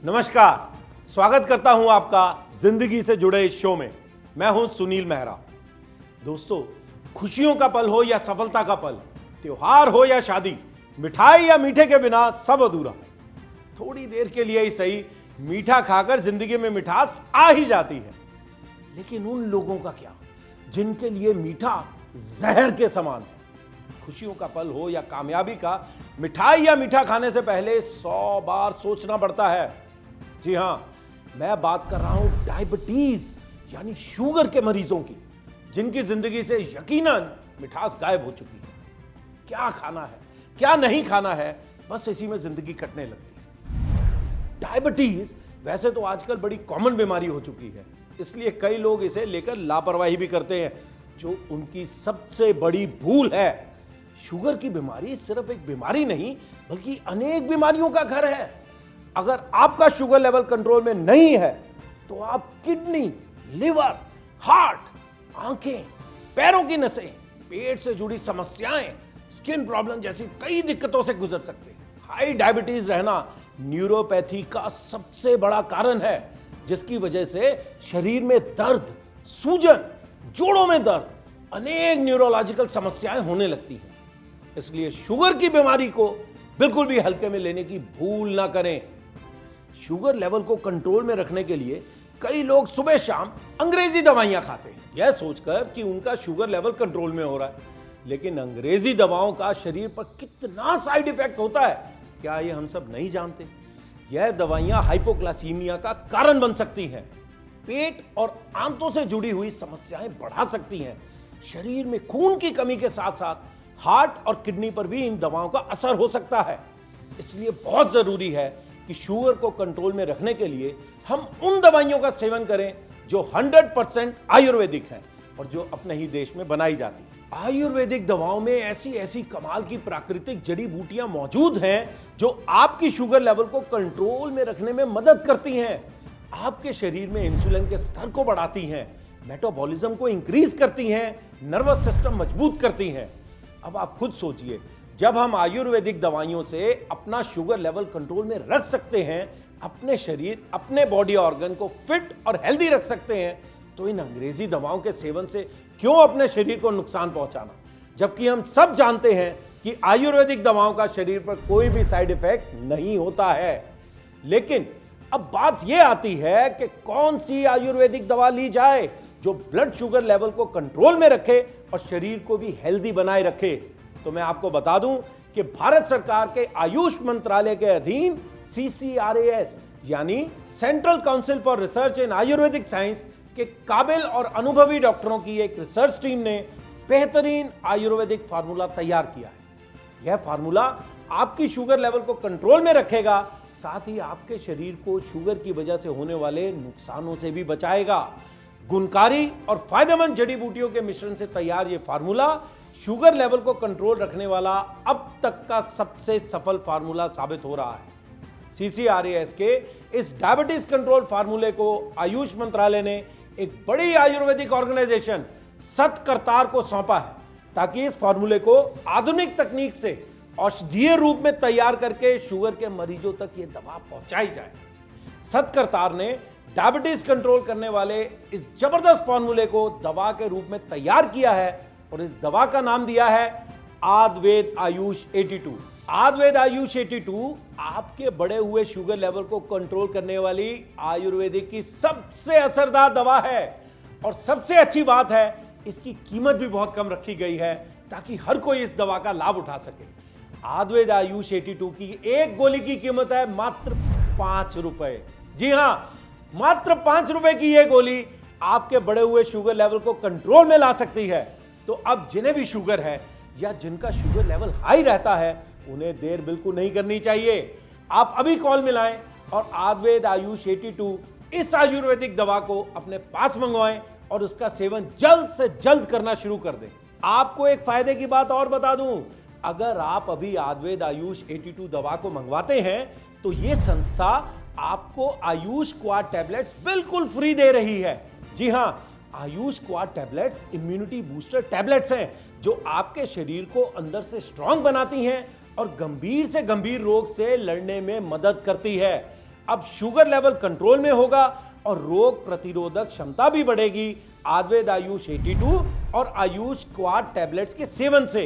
नमस्कार, स्वागत करता हूं आपका जिंदगी से जुड़े इस शो में। मैं हूं सुनील मेहरा। दोस्तों, खुशियों का पल हो या सफलता का पल, त्योहार हो या शादी, मिठाई या मीठे के बिना सब अधूरा है। थोड़ी देर के लिए ही सही, मीठा खाकर जिंदगी में मिठास आ ही जाती है। लेकिन उन लोगों का क्या जिनके लिए मीठा जहर के समान है? खुशियों का पल हो या कामयाबी का, मिठाई या मीठा खाने से पहले 100 बार सोचना पड़ता है। जी हां, मैं बात कर रहा हूं डायबिटीज यानी शुगर के मरीजों की, जिनकी जिंदगी से यकीनन मिठास गायब हो चुकी है। क्या खाना है, क्या नहीं खाना है, बस इसी में जिंदगी कटने लगती है। डायबिटीज वैसे तो आजकल बड़ी कॉमन बीमारी हो चुकी है, इसलिए कई लोग इसे लेकर लापरवाही भी करते हैं, जो उनकी सबसे बड़ी भूल है। शुगर की बीमारी सिर्फ एक बीमारी नहीं, बल्कि अनेक बीमारियों का घर है। अगर आपका शुगर लेवल कंट्रोल में नहीं है, तो आप किडनी, लिवर, हार्ट, आंखें, पैरों की नसें, पेट से जुड़ी समस्याएं, स्किन प्रॉब्लम जैसी कई दिक्कतों से गुजर सकते हैं। हाई डायबिटीज रहना न्यूरोपैथी का सबसे बड़ा कारण है, जिसकी वजह से शरीर में दर्द, सूजन, जोड़ों में दर्द, अनेक न्यूरोलॉजिकल समस्याएं होने लगती हैं। इसलिए शुगर की बीमारी को बिल्कुल भी हल्के में लेने की भूल ना करें। शुगर लेवल को कंट्रोल में रखने के लिए कई लोग सुबह शाम अंग्रेजी दवाइयां खाते हैं, यह सोचकर कि उनका शुगर लेवल कंट्रोल में हो रहा है। लेकिन अंग्रेजी दवाओं का शरीर पर कितना साइड इफेक्ट होता है, क्या ये हम सब नहीं जानते? यह दवाइयां हाइपोग्लाइसीमिया का कारण बन सकती हैं, पेट और आंतों से जुड़ी हुई समस्याएं बढ़ा सकती हैं, शरीर में खून की कमी के साथ साथ हार्ट और किडनी पर भी इन दवाओं का असर हो सकता है। इसलिए बहुत जरूरी है कि शुगर को कंट्रोल में रखने के लिए हम उन दवाइयों का सेवन करें जो 100% आयुर्वेदिक हैं और जो अपने ही देश में बनाई जाती है। आयुर्वेदिक दवाओं में ऐसी ऐसी कमाल की प्राकृतिक जड़ी बूटियां मौजूद हैं जो आपकी शुगर लेवल को कंट्रोल में रखने में मदद करती हैं, आपके शरीर में इंसुलिन के स्तर को बढ़ाती हैं, मेटाबॉलिज्म को इंक्रीज करती हैं, नर्वस सिस्टम मजबूत करती हैं। अब आप खुद सोचिए, जब हम आयुर्वेदिक दवाइयों से अपना शुगर लेवल कंट्रोल में रख सकते हैं, अपने शरीर, अपने बॉडी ऑर्गन को फिट और हेल्दी रख सकते हैं, तो इन अंग्रेजी दवाओं के सेवन से क्यों अपने शरीर को नुकसान पहुंचाना? जबकि हम सब जानते हैं कि आयुर्वेदिक दवाओं का शरीर पर कोई भी साइड इफेक्ट नहीं होता है। लेकिन अब बात यह आती है कि कौन सी आयुर्वेदिक दवा ली जाए जो ब्लड शुगर लेवल को कंट्रोल में रखे और शरीर को भी हेल्दी बनाए रखे। तो मैं आपको बता दूं कि भारत सरकार के आयुष मंत्रालय के अधीन CCRAS यानी central council for research in Ayurvedic science के काबिल और अनुभवी डॉक्टरों की एक रिसर्च टीम ने बेहतरीन आयुर्वेदिक फार्मूला तैयार किया है। यह फार्मूला आपकी शुगर लेवल को कंट्रोल में रखेगा, साथ ही आपके शरीर को शुगर की वजह से होने वाले नुकसानों से भी बचाएगा। गुणकारी और फायदेमंद जड़ी बूटियों के मिश्रण से तैयार यह फार्मूला शुगर लेवल को कंट्रोल रखने वाला अब तक का सबसे सफल फार्मूला साबित हो रहा है। CCRAS के इस डायबिटीज कंट्रोल फार्मूले को आयुष मंत्रालय ने एक बड़ी आयुर्वेदिक ऑर्गेनाइजेशन सतकरतार को सौंपा है, ताकि इस फार्मूले को आधुनिक तकनीक से औषधीय रूप में तैयार करके शुगर के मरीजों तक यह दवा पहुंचाई जाए। सतकरतार ने डायबिटीज कंट्रोल करने वाले इस जबरदस्त फार्मूले को दवा के रूप में तैयार किया है और इस दवा का नाम दिया है आयुर्वेद आयुष 82। आयुर्वेद आयुष 82 आपके बढ़े हुए शुगर लेवल को कंट्रोल करने वाली आयुर्वेदिक की सबसे असरदार दवा है। और सबसे अच्छी बात है, इसकी कीमत भी बहुत कम रखी गई है, ताकि हर कोई इस दवा का लाभ उठा सके। आयुर्वेद आयुष 82 की एक गोली की कीमत है मात्र 5 रुपए। जी हां, मात्र 5 रुपए की यह गोली आपके बढ़े हुए शुगर लेवल को कंट्रोल में ला सकती है। तो अब जिन्हें भी शुगर है या जिनका शुगर लेवल हाई रहता है, उन्हें देर बिल्कुल नहीं करनी चाहिए। आप अभी कॉल मिलाएं और आयुर्वेद आयुष 82 इस आयुर्वेदिक दवा को अपने पास मंगवाएं और उसका सेवन जल्द से जल्द करना शुरू कर दें। आपको एक फायदे की बात और बता दूं, अगर आप अभी आयुर्वेद आयुष 82 दवा को मंगवाते हैं, तो यह संस्था आपको आयुष क्वाड टैबलेट्स बिल्कुल फ्री दे रही है। जी हां, Ayush quad tablets immunity booster tablets हैं, जो आपके शरीर को अंदर से स्ट्रांग बनाती हैं और गंभीर से गंभीर रोग से लड़ने में मदद करती है। अब शुगर लेवल कंट्रोल में होगा और रोग प्रतिरोधक क्षमता भी बढ़ेगी आयुर्वेद आयुष 82 और आयुष क्वाड टैबलेट्स के सेवन से।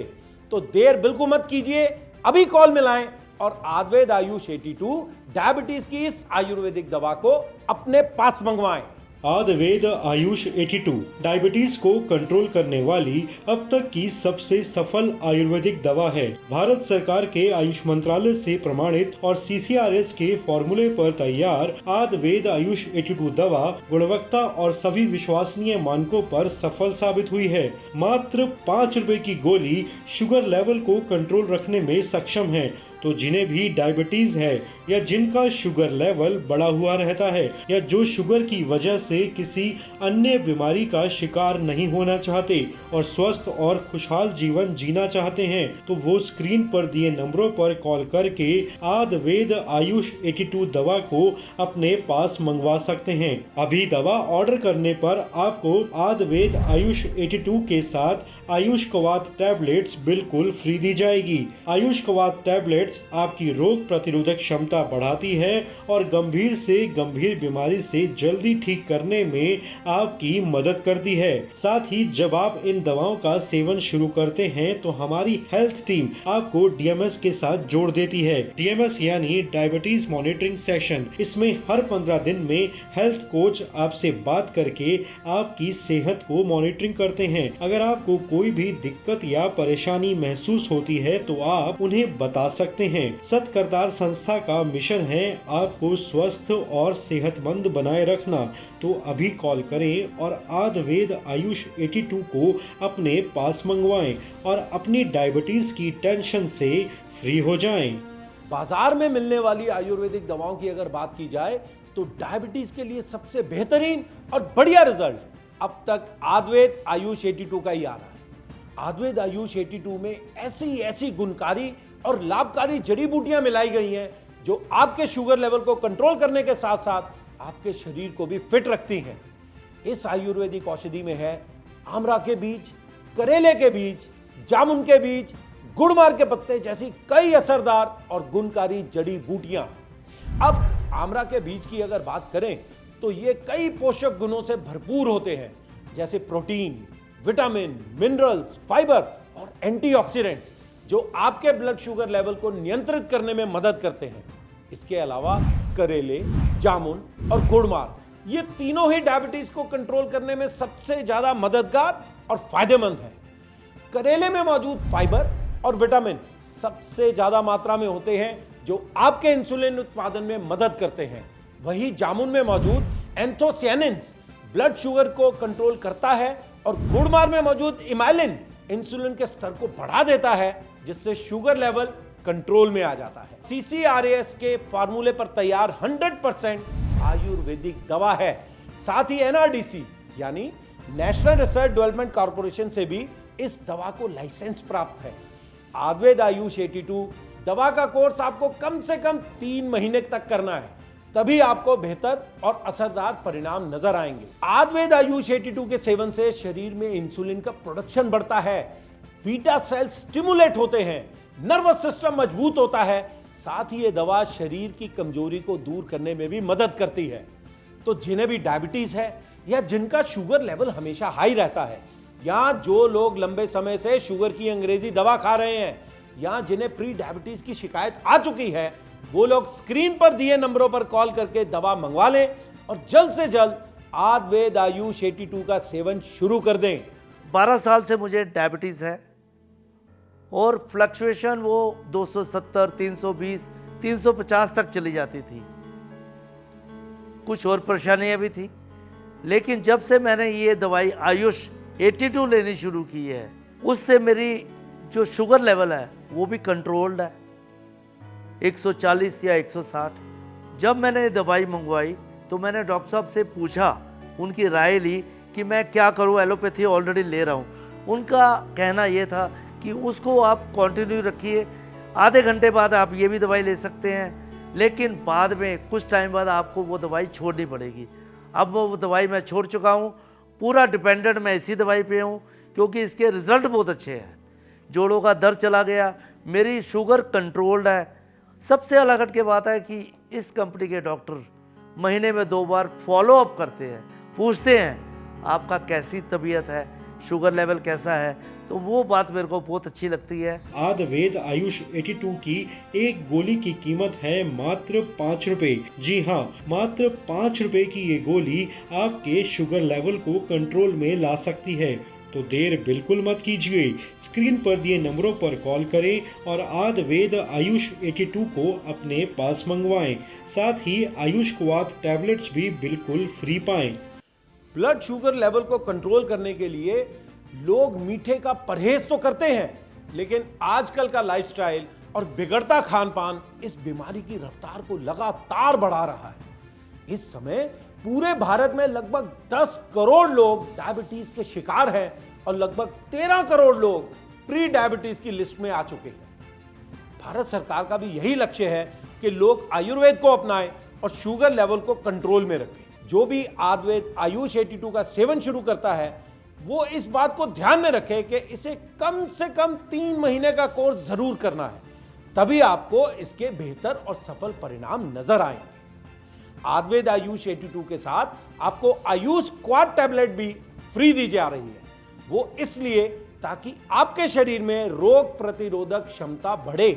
तो देर बिल्कुल मत कीजिए, अभी कॉल मिलाएं और आयुर्वेद आयुष 82 डायबिटीज की इस आयुर्वेदिक दवा को अपने पास मंगवाएं। आयुर्वेद आयुष 82 डायबिटीज को कंट्रोल करने वाली अब तक की सबसे सफल आयुर्वेदिक दवा है। भारत सरकार के आयुष मंत्रालय से प्रमाणित और CCRS के फॉर्मूले पर तैयार आयुर्वेद आयुष 82 दवा गुणवत्ता और सभी विश्वसनीय मानकों पर सफल साबित हुई है। मात्र 5 रुपए की गोली शुगर लेवल को कंट्रोल रखने में सक्षम है। तो जिन्हें भी डायबिटीज है या जिनका शुगर लेवल बढ़ा हुआ रहता है या जो शुगर की वजह से किसी अन्य बीमारी का शिकार नहीं होना चाहते और स्वस्थ और खुशहाल जीवन जीना चाहते हैं, तो वो स्क्रीन पर दिए नंबरों पर कॉल करके आयुर्वेद आयुष 82 दवा को अपने पास मंगवा सकते हैं। अभी दवा ऑर्डर करने पर आपको आयुर्वेद आयुष 82 के साथ आयुष क्वाड टैबलेट्स बिल्कुल फ्री दी जाएगी। आयुष क्वाड टैबलेट्स आपकी रोग प्रतिरोधक क्षमता बढ़ाती है और गंभीर से गंभीर बीमारी से जल्दी ठीक करने में आपकी मदद करती है। साथ ही जब आप इन दवाओं का सेवन शुरू करते हैं तो हमारी हेल्थ टीम आपको DMS के साथ जोड़ देती है। DMS यानी डायबिटीज मॉनिटरिंग सेशन। इसमें हर 15 दिन में हेल्थ कोच आपसे बात करके आपकी सेहत को मॉनिटरिंग करते हैं। अगर आपको कोई भी दिक्कत या परेशानी महसूस होती है तो आप उन्हें बता सकते हैं। सत्करतार संस्था का मिशन है आपको स्वस्थ और सेहतमंद बनाए रखना। तो अभी कॉल करें और आयुर्वेद आयुष 82 को अपने पास मंगवाएं और अपनी डायबिटीज की टेंशन से फ्री हो जाएं। बाजार में मिलने वाली आयुर्वेदिक दवाओं की अगर बात की जाए तो डायबिटीज के लिए सबसे बेहतरीन और बढ़िया रिजल्ट अब तक आयुर्वेद आयुष 82 का ही आ रहा है। आयुर्वेद आयुष 82 में ऐसी ऐसी गुणकारी और लाभकारी जड़ी बूटियां मिलाई गई हैं जो आपके शुगर लेवल को कंट्रोल करने के साथ साथ आपके शरीर को भी फिट रखती हैं। इस आयुर्वेदिक औषधि में है आमरा के बीज, करेले के बीज, जामुन के बीज, गुड़मार के पत्ते जैसी कई असरदार और गुणकारी जड़ी बूटियां। अब आमरा के बीज की अगर बात करें तो ये कई पोषक गुणों से भरपूर होते हैं, जैसे प्रोटीन, विटामिन, मिनरल्स, फाइबर और एंटीऑक्सीडेंट्स जो आपके ब्लड शुगर लेवल को नियंत्रित करने में मदद करते हैं। इसके अलावा करेले, जामुन और गुड़मार ये तीनों ही डायबिटीज को कंट्रोल करने में सबसे ज्यादा मददगार और फायदेमंद हैं। करेले में मौजूद फाइबर और विटामिन सबसे ज्यादा मात्रा में होते हैं जो आपके इंसुलिन उत्पादन में मदद करते हैं। वही जामुन में मौजूद एंथोसियानिन्स ब्लड शुगर को कंट्रोल करता है और गुड़मार में मौजूद इमाइलिन इंसुलिन के स्तर को बढ़ा देता है, जिससे शुगर लेवल कंट्रोल में आ जाता है। CCRS के फार्मूले पर तैयार 100% आयुर्वेदिक दवा है। साथ ही NRDC यानी नेशनल रिसर्च डेवलपमेंट कॉर्पोरेशन से भी इस दवा को लाइसेंस प्राप्त है। आयुर्वेद आयुष 82 दवा का कोर्स आपको कम से कम 3 महीने तक करना है, तभी आपको बेहतर और असरदार परिणाम नजर आएंगे। आयुर्वेद आयुष 82 के सेवन से शरीर में इंसुलिन का प्रोडक्शन बढ़ता है, बीटा सेल स्टिमुलेट होते हैं, नर्वस सिस्टम मजबूत होता है। साथ ही ये दवा शरीर की कमजोरी को दूर करने में भी मदद करती है। तो जिन्हें भी डायबिटीज है या जिनका शुगर लेवल हमेशा हाई रहता है, या जो लोग लंबे समय से शुगर की अंग्रेजी दवा खा रहे हैं, या जिन्हें प्री डायबिटीज की शिकायत आ चुकी है, वो लोग स्क्रीन पर दिए नंबरों पर कॉल करके दवा मंगवा लें और जल्द से जल्द आयुर्वेद आयुष 82 का सेवन शुरू कर दें। 12 साल से मुझे डायबिटीज़ है और फ्लक्चुएशन वो 270, 320, 350 तक चली जाती थी। कुछ और परेशानियाँ भी थी, लेकिन जब से मैंने ये दवाई आयुष 82 लेनी शुरू की है, उससे मेरी जो शुगर लेवल है वो भी कंट्रोल्ड है, 140 या 160। जब मैंने ये दवाई मंगवाई तो मैंने डॉक्टर साहब से पूछा, उनकी राय ली कि मैं क्या करूं, एलोपैथी ऑलरेडी ले रहा हूं। उनका कहना ये था कि उसको आप कंटिन्यू रखिए, आधे घंटे बाद आप ये भी दवाई ले सकते हैं, लेकिन बाद में कुछ टाइम बाद आपको वो दवाई छोड़नी पड़ेगी। अब वो दवाई मैं छोड़ चुका हूँ, पूरा डिपेंडेंट मैं इसी दवाई पे हूँ क्योंकि इसके रिज़ल्ट बहुत अच्छे हैं। जोड़ों का दर्द चला गया, मेरी शुगर कंट्रोल्ड है। सबसे अलग हट के बात है कि इस कंपनी के डॉक्टर महीने में 2 बार फॉलो अप करते हैं, पूछते हैं आपका कैसी तबीयत है, शुगर लेवल कैसा है, तो वो बात मेरे को बहुत अच्छी लगती है। आयुर्वेद आयुष 82 की एक गोली की कीमत है मात्र 5 रुपए। जी हाँ, मात्र 5 रुपए की ये गोली आपके शुगर लेवल को कंट्रोल में ला सकती है। तो देर बिल्कुल मत कीजिए, स्क्रीन पर दिए नंबरों पर कॉल करें और आयुर्वेद आयुष 82 को अपने पास मंगवाएं। साथ ही आयुष क्वाथ टैबलेट्स भी बिल्कुल फ्री पाएं। ब्लड शुगर लेवल को कंट्रोल करने के लिए लोग मीठे का परहेज तो करते हैं, लेकिन आजकल का लाइफस्टाइल और बिगड़ता खान पान इस बीमारी की रफ्तार को लगातार बढ़ा रहा है। इस समय पूरे भारत में लगभग 10 करोड़ लोग डायबिटीज के शिकार हैं और लगभग 13 करोड़ लोग प्री डायबिटीज की लिस्ट में आ चुके हैं। भारत सरकार का भी यही लक्ष्य है कि लोग आयुर्वेद को अपनाएं और शुगर लेवल को कंट्रोल में रखें। जो भी आयुर्वेद आयुष 82 का सेवन शुरू करता है वो इस बात को ध्यान में रखे कि इसे कम से कम 3 महीने का कोर्स जरूर करना है, तभी आपको इसके बेहतर और सफल परिणाम नजर आएंगे। आयुर्वेद आयुष 82 के साथ आपको आयुष क्वाड टैबलेट भी फ्री दी जा रही है। वो इसलिए ताकि आपके शरीर में रोग प्रतिरोधक क्षमता बढ़े।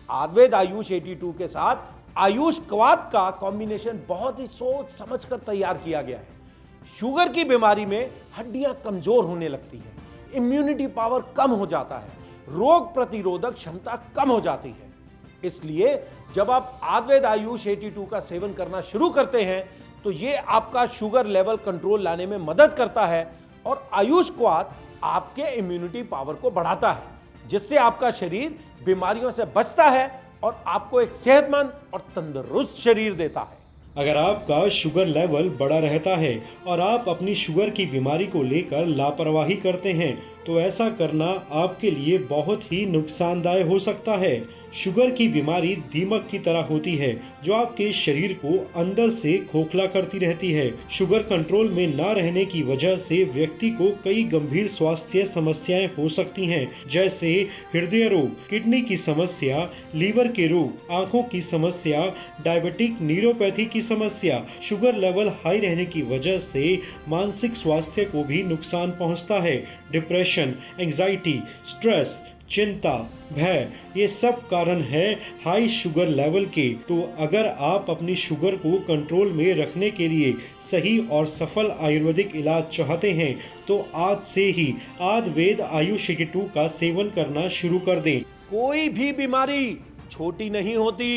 आयुर्वेद आयुष 82 के साथ आयुष क्वाद का कॉम्बिनेशन बहुत ही सोच समझकर तैयार किया गया है। शुगर की बीमारी में हड्डियां कमजोर होने लगती है, इम्यूनिटी पावर कम हो जाता है, रोग प्रतिरोधक क्षमता कम हो जाती है। इसलिए जब आप आयुर्वेद आयुष 82 का सेवन करना शुरू करते हैं तो ये आपका शुगर लेवल कंट्रोल लाने में मदद करता है और आयुष क्वाथ आपके इम्यूनिटी पावर को बढ़ाता है, जिससे आपका शरीर बीमारियों से बचता है और आपको एक सेहतमंद और तंदुरुस्त शरीर देता है। अगर आपका शुगर लेवल बढ़ा रहता है और आप अपनी शुगर की बीमारी को लेकर लापरवाही करते हैं तो ऐसा करना आपके लिए बहुत ही नुकसानदायक हो सकता है। शुगर की बीमारी दीमक की तरह होती है जो आपके शरीर को अंदर से खोखला करती रहती है। शुगर कंट्रोल में ना रहने की वजह से व्यक्ति को कई गंभीर स्वास्थ्य समस्याएं हो सकती हैं, जैसे हृदय रोग, किडनी की समस्या, लीवर के रोग, आंखों की समस्या, डायबिटिक न्यूरोपैथी की समस्या। शुगर लेवल हाई रहने की वजह से मानसिक स्वास्थ्य को भी नुकसान पहुंचता है। डिप्रेशन, एंजाइटी, स्ट्रेस, चिंता, भय, ये सब कारण है हाई शुगर लेवल के। तो अगर आप अपनी शुगर को कंट्रोल में रखने के लिए सही और सफल आयुर्वेदिक इलाज चाहते हैं तो आज से ही आयुर्वेद आयुष 82 का सेवन करना शुरू कर दें। कोई भी बीमारी छोटी नहीं होती।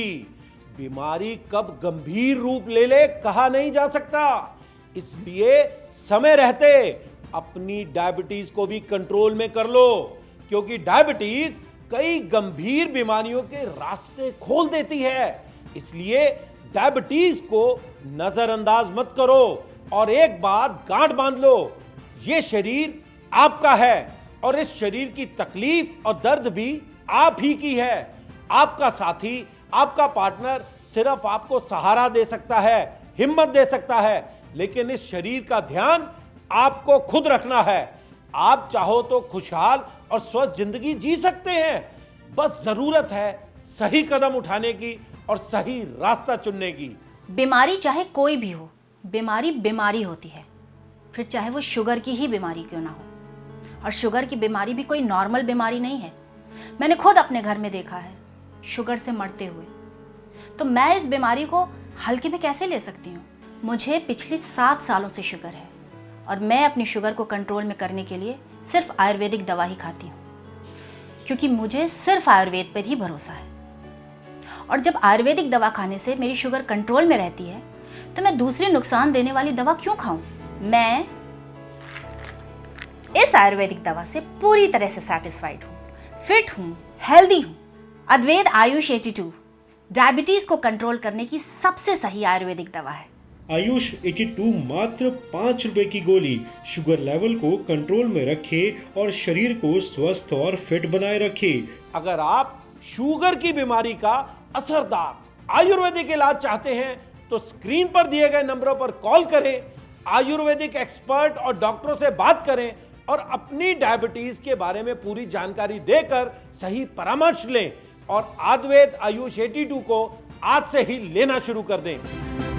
बीमारी कब गंभीर रूप ले ले कहा नहीं जा सकता। इसलिए समय रहते अपनी डायबिटीज को भी कंट्रोल में कर लो, क्योंकि डायबिटीज कई गंभीर बीमारियों के रास्ते खोल देती है। इसलिए डायबिटीज को नजरअंदाज मत करो और एक बात गांठ बांध लो, ये शरीर आपका है और इस शरीर की तकलीफ और दर्द भी आप ही की है। आपका साथी, आपका पार्टनर सिर्फ आपको सहारा दे सकता है, हिम्मत दे सकता है, लेकिन इस शरीर का ध्यान आपको खुद रखना है। आप चाहो तो खुशहाल और स्वस्थ जिंदगी जी सकते हैं। बस जरूरत है सही कदम उठाने की और सही रास्ता चुनने की। बीमारी चाहे कोई भी हो, बीमारी बीमारी होती है, फिर चाहे वो शुगर की ही बीमारी क्यों ना हो। और शुगर की बीमारी भी कोई नॉर्मल बीमारी नहीं है। मैंने खुद अपने घर में देखा है शुगर से मरते हुए। तो मैं इस बीमारी को हल्के में कैसे ले सकती हूँ। मुझे पिछले 7 सालों से शुगर है और मैं अपनी शुगर को कंट्रोल में करने के लिए सिर्फ आयुर्वेदिक दवा ही खाती हूँ, क्योंकि मुझे सिर्फ आयुर्वेद पर ही भरोसा है। और जब आयुर्वेदिक दवा खाने से मेरी शुगर कंट्रोल में रहती है तो मैं दूसरी नुकसान देने वाली दवा क्यों खाऊं। मैं इस आयुर्वेदिक दवा से पूरी तरह से सेटिस्फाइड हूँ, फिट हूँ, हेल्दी हूँ। आयुर्वेद आयुष 82 डायबिटीज को कंट्रोल करने की सबसे सही आयुर्वेदिक दवा है। आयुष 82 मात्र 5 रुपए की गोली शुगर लेवल को कंट्रोल में रखे और शरीर को स्वस्थ और फिट बनाए रखे। अगर आप शुगर की बीमारी का असरदार आयुर्वेदिक इलाज चाहते हैं तो स्क्रीन पर दिए गए नंबरों पर कॉल करें, आयुर्वेदिक एक्सपर्ट और डॉक्टरों से बात करें और अपनी डायबिटीज के बारे में पूरी जानकारी देकर सही परामर्श लें और आयुर्वेद आयुष 82 को आज से ही लेना शुरू कर दें।